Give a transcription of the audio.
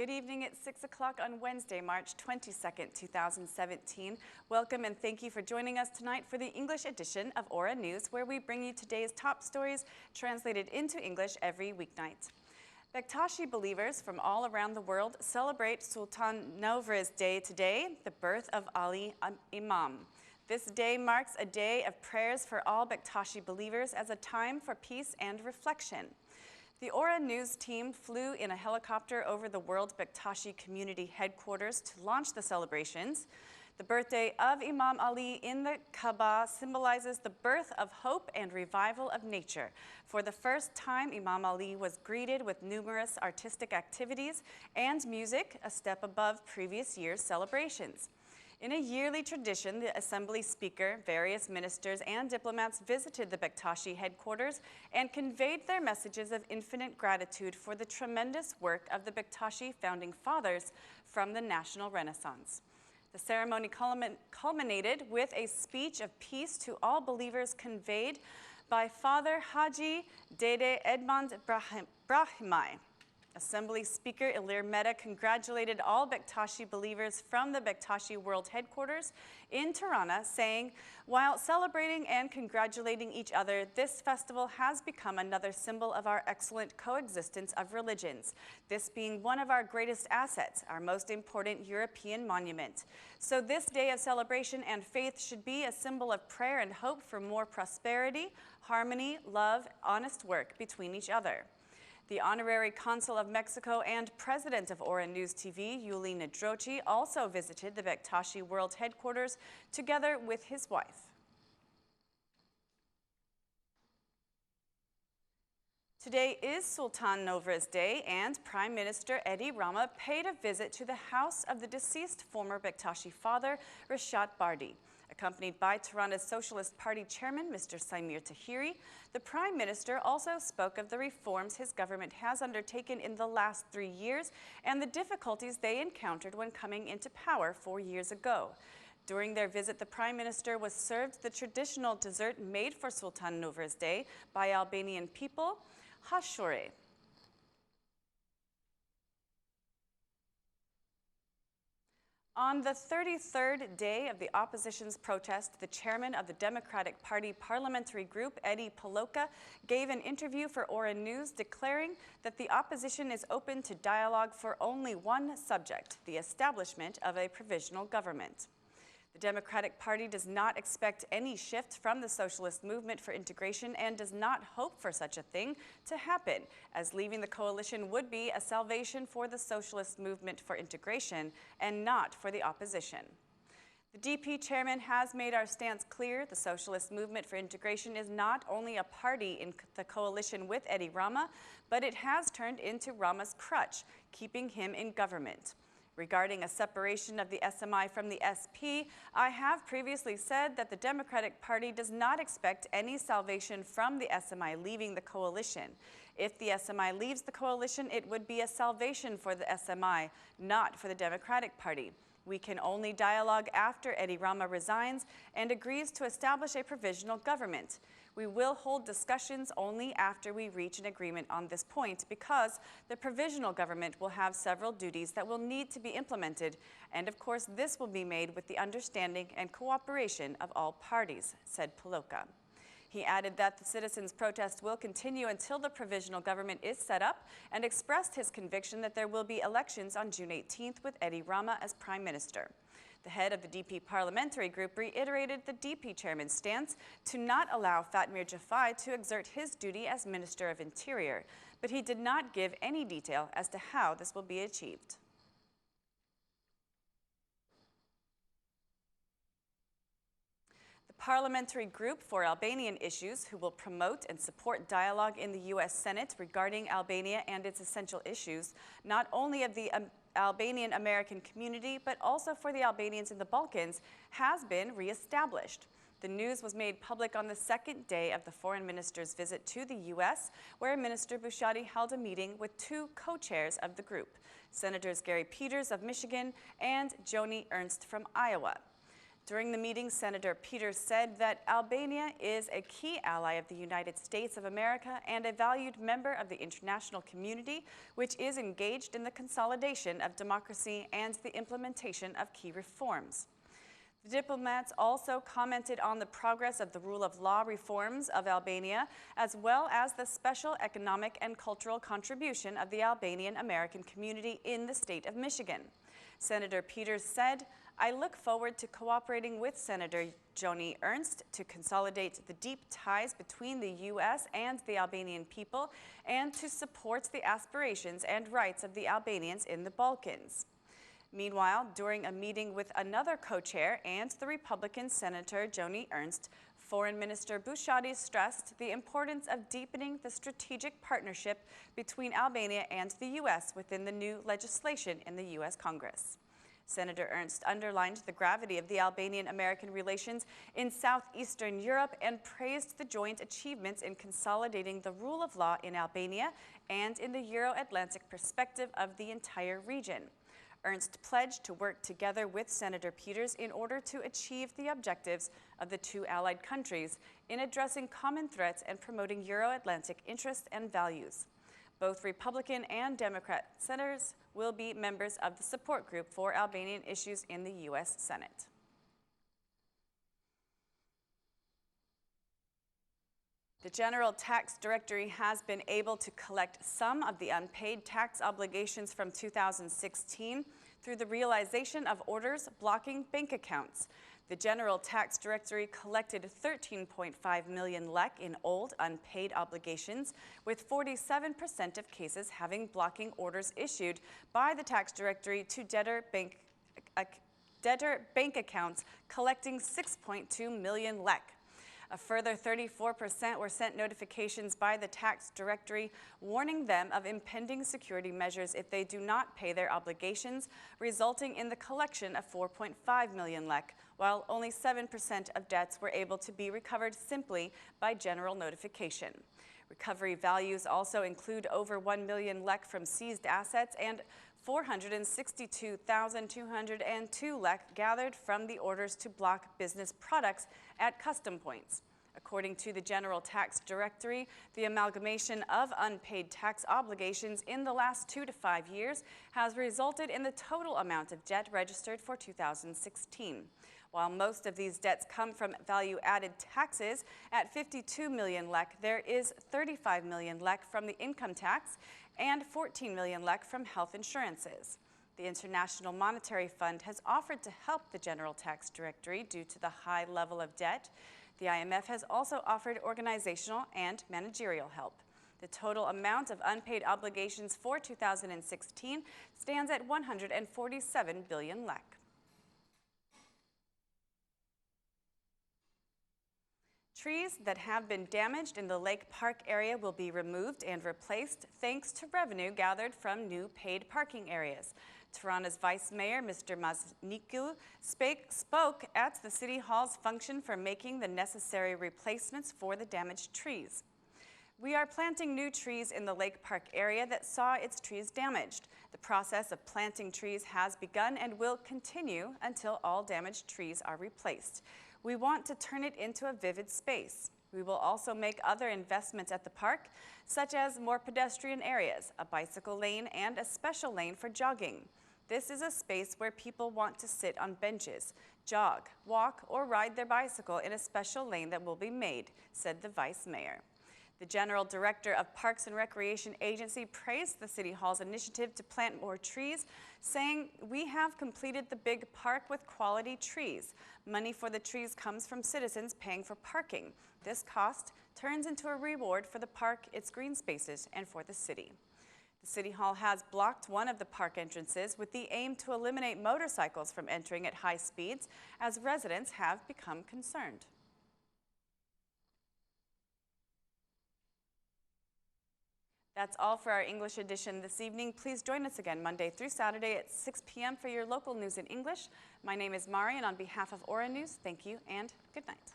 Good evening. It's 6 o'clock on Wednesday, March 22nd, 2017. Welcome and thank you for joining us tonight for the English edition of Aura News, where we bring you today's top stories translated into English every weeknight. Bektashi believers from all around the world celebrate Sultan Nowruz Day today, the birth of Ali Imam. This day marks a day of prayers for all Bektashi believers as a time for peace and reflection. The Aura News team flew in a helicopter over the World Bektashi Community headquarters to launch the celebrations. The birthday of Imam Ali in the Kaaba symbolizes the birth of hope and revival of nature. For the first time, Imam Ali was greeted with numerous artistic activities and music, a step above previous year's celebrations. In a yearly tradition, the Assembly Speaker, various ministers, and diplomats visited the Bektashi headquarters and conveyed their messages of infinite gratitude for the tremendous work of the Bektashi founding fathers from the national Renaissance. The ceremony culminated with a speech of peace to all believers conveyed by Father Haji Dede Edmond Brahimai. Assembly Speaker Ilir Mehta congratulated all Bektashi believers from the Bektashi World Headquarters in Tirana, saying, "While celebrating and congratulating each other, this festival has become another symbol of our excellent coexistence of religions, this being one of our greatest assets, our most important European monument. So this day of celebration and faith should be a symbol of prayer and hope for more prosperity, harmony, love, honest work between each other." The Honorary Consul of Mexico and President of Aura News TV, Yuli Nedrochi, also visited the Bektashi World Headquarters together with his wife. Today is Sultan Nowruz Day, and Prime Minister Eddie Rama paid a visit to the house of the deceased former Bektashi father, Reshat Bardhi. Accompanied by Tirana's Socialist Party chairman, Mr. Saimir Tahiri, the Prime Minister also spoke of the reforms his government has undertaken in the last 3 years and the difficulties they encountered when coming into power 4 years ago. During their visit, the Prime Minister was served the traditional dessert made for Sultan Nowruz Day by Albanian people, hashure. On the 33rd day of the opposition's protest, the chairman of the Democratic Party parliamentary group, Eddie Paloka, gave an interview for Aura News declaring that the opposition is open to dialogue for only one subject, the establishment of a provisional government. The Democratic Party does not expect any shift from the socialist movement for integration and does not hope for such a thing to happen, as leaving the coalition would be a salvation for the socialist movement for integration and not for the opposition. The DP chairman has made our stance clear. The socialist movement for integration is not only a party in the coalition with Eddie Rama, but it has turned into Rama's crutch, keeping him in government. Regarding a separation of the SMI from the SP, I have previously said that the Democratic Party does not expect any salvation from the SMI leaving the coalition. If the SMI leaves the coalition, it would be a salvation for the SMI, not for the Democratic Party. We can only dialogue after Eddie Rama resigns and agrees to establish a provisional government. We will hold discussions only after we reach an agreement on this point because the provisional government will have several duties that will need to be implemented, and of course this will be made with the understanding and cooperation of all parties, said Paloka. He added that the citizens' protest will continue until the provisional government is set up and expressed his conviction that there will be elections on June 18th with Eddie Rama as Prime Minister. The head of the DP parliamentary group reiterated the DP chairman's stance to not allow Fatmir Jafai to exert his duty as Minister of Interior, but he did not give any detail as to how this will be achieved. The Parliamentary Group for Albanian Issues, who will promote and support dialogue in the U.S. Senate regarding Albania and its essential issues, not only of the Albanian American community, but also for the Albanians in the Balkans, has been reestablished. The news was made public on the second day of the foreign minister's visit to the U.S., where Minister Bushati held a meeting with 2 co-chairs of the group, Senators Gary Peters of Michigan and Joni Ernst from Iowa. During the meeting, Senator Peters said that Albania is a key ally of the United States of America and a valued member of the international community, which is engaged in the consolidation of democracy and the implementation of key reforms. The diplomats also commented on the progress of the rule of law reforms of Albania, as well as the special economic and cultural contribution of the Albanian American community in the state of Michigan. Senator Peters said, "I look forward to cooperating with Senator Joni Ernst to consolidate the deep ties between the U.S. and the Albanian people and to support the aspirations and rights of the Albanians in the Balkans." Meanwhile, during a meeting with another co-chair and the Republican Senator Joni Ernst, Foreign Minister Bushati stressed the importance of deepening the strategic partnership between Albania and the U.S. within the new legislation in the U.S. Congress. Senator Ernst underlined the gravity of the Albanian-American relations in southeastern Europe and praised the joint achievements in consolidating the rule of law in Albania and in the Euro-Atlantic perspective of the entire region. Ernst pledged to work together with Senator Peters in order to achieve the objectives of the two allied countries in addressing common threats and promoting Euro-Atlantic interests and values. Both Republican and Democrat senators will be members of the support group for Albanian issues in the U.S. Senate. The General Tax Directory has been able to collect some of the unpaid tax obligations from 2016 through the realization of orders blocking bank accounts. The General Tax Directory collected 13.5 million lek in old unpaid obligations, with 47% of cases having blocking orders issued by the Tax Directory to debtor bank accounts, collecting 6.2 million lek. A further 34% were sent notifications by the Tax Directory warning them of impending security measures if they do not pay their obligations, resulting in the collection of 4.5 million lek, while only 7% of debts were able to be recovered simply by general notification. Recovery values also include over 1 million lek from seized assets and 462,202 lek gathered from the orders to block business products at custom points. According to the General Tax Directory, the amalgamation of unpaid tax obligations in the last 2 to 5 years has resulted in the total amount of debt registered for 2016. While most of these debts come from value-added taxes at 52 million lek, there is 35 million lek from the income tax and 14 million lek from health insurances. The International Monetary Fund has offered to help the General Tax Directory due to the high level of debt. The IMF has also offered organizational and managerial help. The total amount of unpaid obligations for 2016 stands at 147 billion lek. Trees that have been damaged in the Lake Park area will be removed and replaced thanks to revenue gathered from new paid parking areas. Tirana's Vice Mayor, Mr. Mazniku, spoke at the City Hall's function for making the necessary replacements for the damaged trees. "We are planting new trees in the Lake Park area that saw its trees damaged. The process of planting trees has begun and will continue until all damaged trees are replaced. We want to turn it into a vivid space. We will also make other investments at the park, such as more pedestrian areas, a bicycle lane, and a special lane for jogging. This is a space where people want to sit on benches, jog, walk, or ride their bicycle in a special lane that will be made," said the Vice Mayor. The General Director of Parks and Recreation Agency praised the City Hall's initiative to plant more trees, saying, "We have completed the big park with quality trees. Money for the trees comes from citizens paying for parking. This cost turns into a reward for the park, its green spaces, and for the city." The City Hall has blocked one of the park entrances with the aim to eliminate motorcycles from entering at high speeds, as residents have become concerned. That's all for our English edition this evening. Please join us again Monday through Saturday at 6 p.m. for your local news in English. My name is Mari, and on behalf of Aura News, thank you and good night.